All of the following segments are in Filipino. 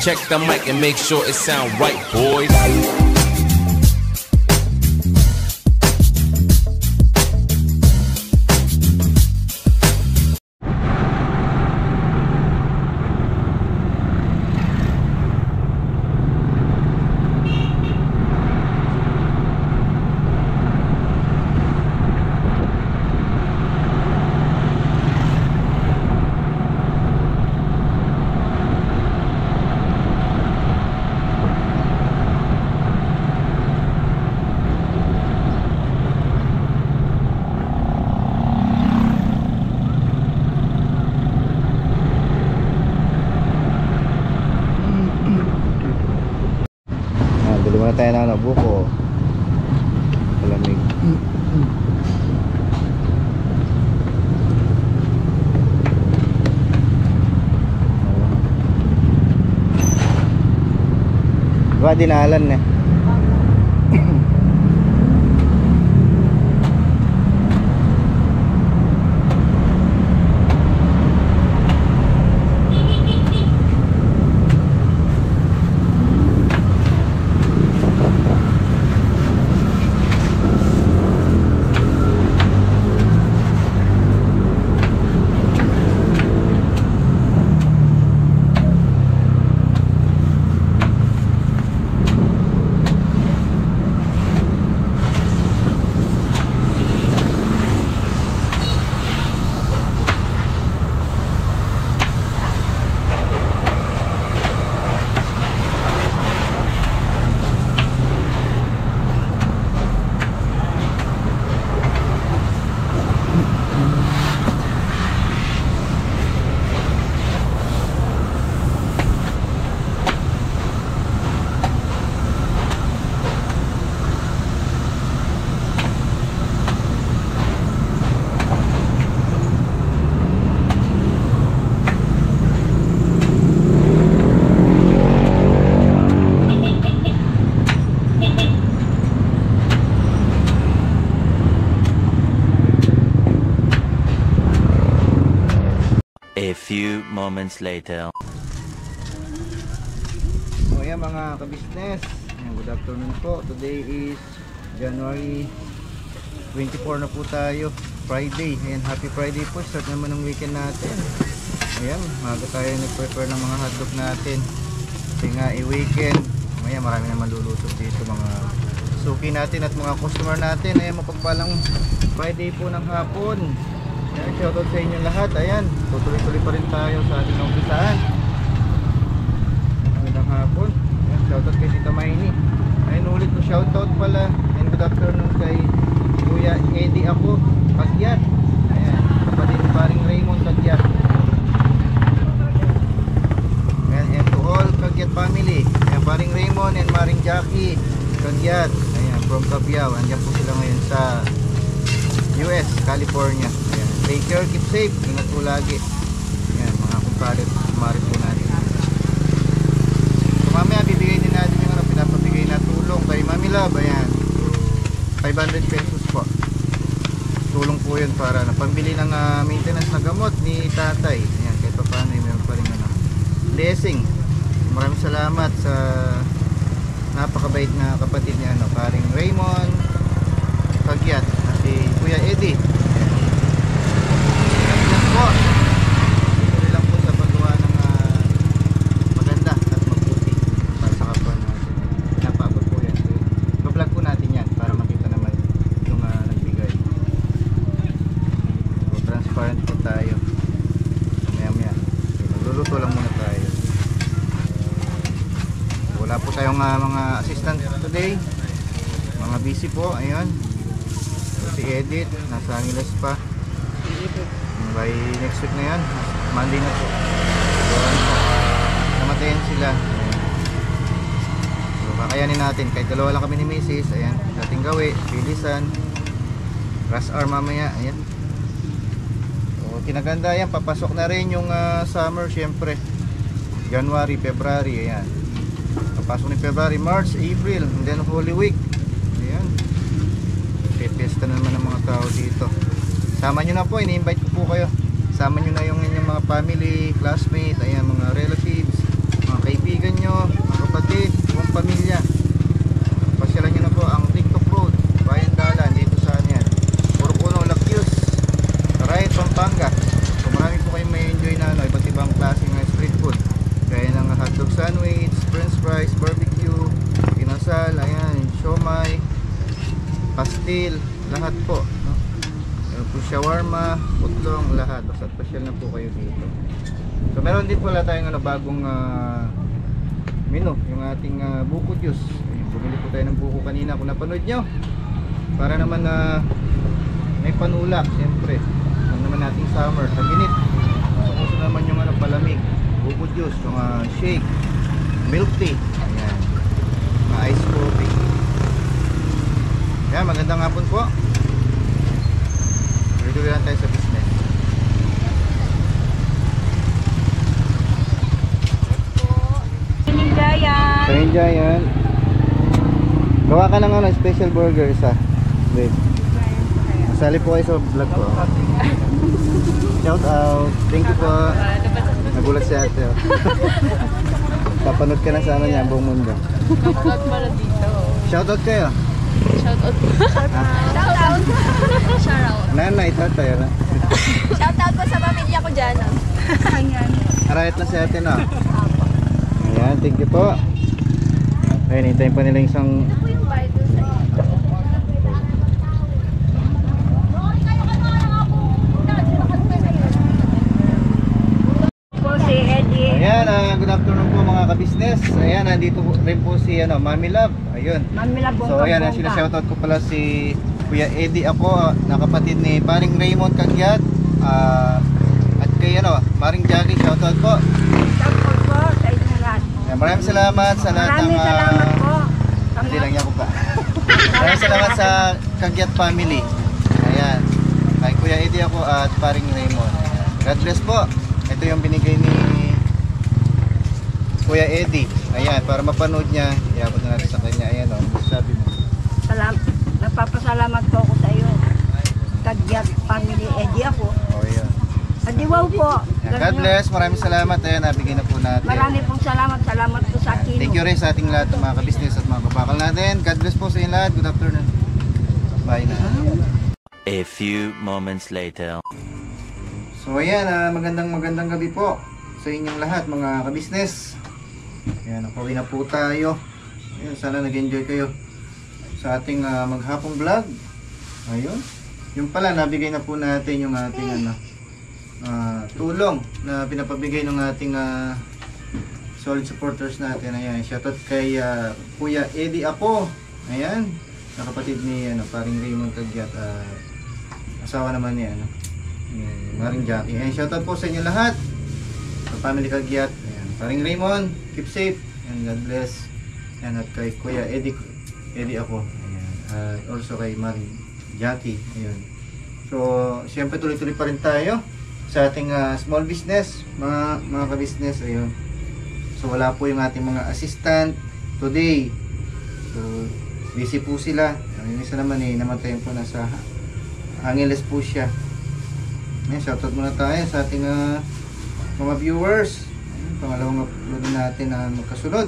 Check the mic and make sure it sound right, boys. Bili muna tayo ng buko. Malamig. Diba dinalan eh. A few moments later. So ayan mga kabisnes, good afternoon po. Today is January 24 na po tayo, Friday. Ayan, happy Friday po. Start naman ng weekend natin. Ayan, maga tayo nag-prepare ng mga hotdog natin kasi nga i-weekend. Ayan, marami naman luluto dito mga suki natin at mga customer natin. Ayan, mapagpalang Friday po ng hapon. Ayan, shoutout sa inyo lahat. Ayan, tutuloy-tuloy pa rin tayo sa ating umpisahan. Magandang hapon. Ayan, shoutout kay Tita Maini. Ayan, ulit po shoutout pala. And good afternoon kay Kuya Eddie ako, Kagyat. Ayan, kapatid ni paring Raymond Kagyat. Ayan, and to all Kagyat family. Ayan, paring Raymond and maring Jackie Kagyat. Ayan, from Cabiao. Andiyan po sila ngayon sa US, California. Ayan. Take care, keep safe, ingat po lagi. Ayan, mga kumparit, kumarit po natin. So mamaya bibigay din natin yung pinapabigay na tulong kay Mami Love. Ayan, 500 pesos po. Tulong po yun para na pambili ng maintenance na gamot ni tatay. Ayan, kahit pa paano meron pa rin blessing. Maraming salamat sa napakabait na kapatid niya, paring Raymond Kagyat at si Kuya Eddie. Po, ito lang po sa paggawa ng maganda at mabuti para sa kapwa natin. Napabot po yan. I-vlog po natin yan para makita naman yung nagbigay. So, transparent po tayo. Maya-maya luluto lang muna tayo. Wala po tayong mga assistant today. Mga busy po. Ayun, so, si Edith nasa Angeles pa. By next week na yan, Monday na po. Namatayan sila. So kakayanin natin, kahit dalawa lang kami ni Mrs. Ayan, dating gawi, bilisan, rush hour mamaya. Ayan, so kinaganda yan, papasok na rin yung summer syempre. January, February. Ayan, papasok ni February, March, April, and then Holy Week. Ayan, pepesta na naman ng mga tao dito. Sama nyo na po, ini-invite ko po kayo. Sama nyo na yung inyong mga family, classmate, ayan, mga relatives, mga kaibigan pamilya. Pasyalan nyo na po ang TikTok Road, Bayan Dalan, dito sa yan, Purukuno, Lakyus, Rayet, Pampanga. So marami po kayong may enjoy na iba't ibang klase ng street food. Kaya ng hotdog sandwich, french fries, barbecue, kinasal, ayan, siomay, pastil, lahat po, no? Ayan po, shawarma, putlong, lahat. Basta pasyal na po kayo dito. So meron din pala tayong bagong menu, yung ating buko juice. Ayan, bumili po tayo ng buko kanina kung napanood nyo, para naman may panulak, siyempre. Ano naman nating summer, taginit. So kung naman yung palamig, buko juice, mga shake, milk tea, ayan, mga ice coffee. Ayan, magandang hapon po. Tuloy lang tayo sa business. Giant. Kain Giant. Gawa ka ng special burger isa. Wait. Masali po kayo sa vlog ko. Shout out. Thank you po. Nagulat si ate. Papanood ka na sa niya, buong mundo. Shoutout para dito. Shout out kayo. Shoutout. Shoutout. Shoutout. Nanay, tatay. Shoutout ko sa pamilya ko dyan. Ayan. Arayat na si ate na. Ayan, thank you po. Ayun, hintayin pa nila yung isang... Ayan, good afternoon po mga ka-business. Ayan, nandito rin po si Mami Love. Ayun. Mami Love, So ayan, sinashoutout ko pala si Kuya Eddie ako, na kapatid ni paring Raymond Kagyat. At kay Maring Jackie, shoutout po. Shoutout po sa inyo lahat. Ayan, maraming salamat sa lahat ng... Maraming salamat po. Hindi lang niya ko pa. Maraming salamat sa Kagyat family. Ayan. Kay Kuya Eddie ako at paring Raymond. Ayan. God bless po. Ito yung binigay ni Kuya Eddie. Ayan, para mapanood niya, iabot na natin sa kanya. Ayan sabi mo. Napapasalamat po ako sa iyo. Kagyat family Eddie ako. Oh, ayan. Adiwaw po. Ayan, God bless. Maraming salamat. Ayan, nabigay na po natin. Marami pong salamat. Salamat po sa akin. Thank you rin sa ating lahat ng mga ka-business at mga kabakal natin. God bless po sa inyo lahat. Good afternoon. Bye na. A few moments later. So ayan, magandang gabi po sa inyong lahat mga ka-business. Ayan, nakauwi na po tayo. Ayan, sana nag-enjoy kayo sa ating maghapong vlog. Ayun. Yung pala, nabigay na po natin yung ating tulong na pinapabigay ng ating solid supporters natin. Ayan, shoutout kay Kuya Eddie Apo. Ayan, na kapatid ni paring Raymond Kagyat. Asawa naman niya. Maring Jackie. Ayan, shoutout po sa inyo lahat. Sa family Kagyat. Ayan, paring Raymond, keep safe. And God bless. Ayan, at kay Kuya Eddie ako. Ayan, also kay Maring Jackie. Ayan. So, siyempre tuloy-tuloy pa rin tayo sa ating small business, mga ka-business. Ayun. So, wala po yung ating mga assistant today. So, busy po sila. Yung isa naman namatay po, nasa Angeles po siya. Ayan, shoutout muna tayo sa ating mga viewers. Ayan, pangalawang upload natin na magkasunod.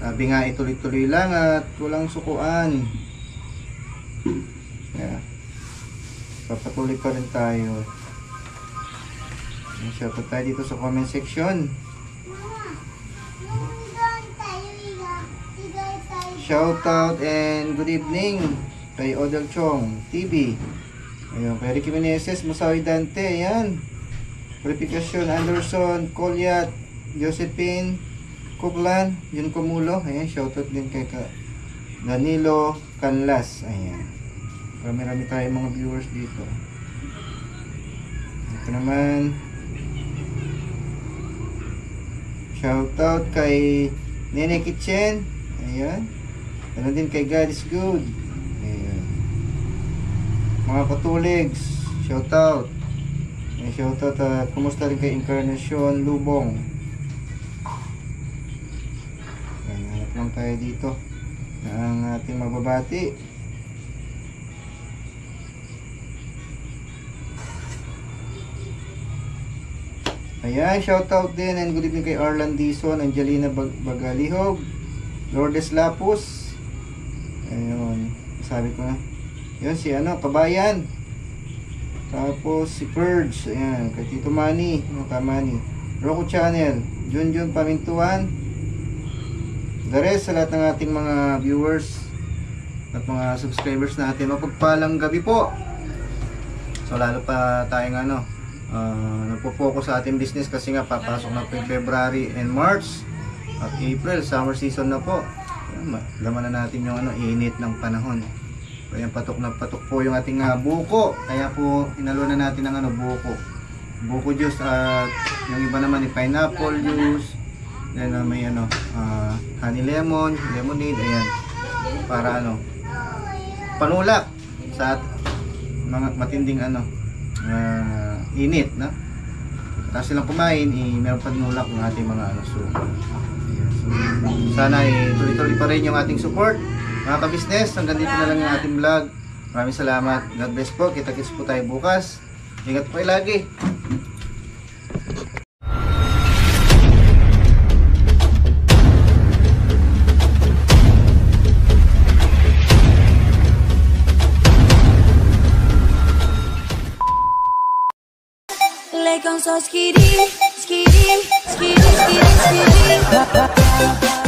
Sabi nga, ituloy-tuloy lang at walang sukuan. Yeah. Papatuloy pa rin tayo. Shoutout tayo dito sa comment section. Shoutout and good evening kay Odell Chong TV. Ayun, kay Ricky Meneses, Musawi Dante, ayan. Purification Anderson, Colyat, Josephine Kuplan, Jun Comulo, ayan, shoutout din kay Danilo Canlas, ayan. Marami-rami tayong mga viewers dito. Ito naman, shoutout kay Nene Kitchen, ayan. Ano din kay God is Good, ayan. Mga katuligs, shoutout. Ayan, shoutout at kumusta rin kay Encarnacion Lubong. Ayan, hanap lang tayo dito na ang ating mababati. Ayan, shoutout din and good evening kay Arlan Dizon, Angelina Bagalihog, Lourdes Lapus. Ayun, sabi ko na. Yun, si Kabayan. Tapos si Purge, ayan, kay Tito Manny, Kamani. Roku Channel, Junjun Pamintuan. The rest, sa lahat ng ating mga viewers at mga subscribers natin, mapagpalang gabi po. So lalo pa tayong nagpo-focus sa ating business kasi nga papasok na po yung February and March at April, summer season na po. Laman na natin yung init ng panahon. Kaya patok na patok po yung ating buko. Kaya po inalo na natin ng buko juice at yung iba naman yung pineapple juice. Then may honey lemon, lemonade, ayan. Para panulak sa mga matinding init na. Tapos silang kumain, meron pa nulak ng ating mga sugar. Ayan. So, sana tuloy-tuloy pa rin yung ating support. Mga ka-business, hanggang dito na lang yung ating vlog. Maraming salamat. God bless po. Kita-kits po tayo bukas. Ingat po kayo lagi. Like on so skitty, skitty, skitty, skitty, skitty.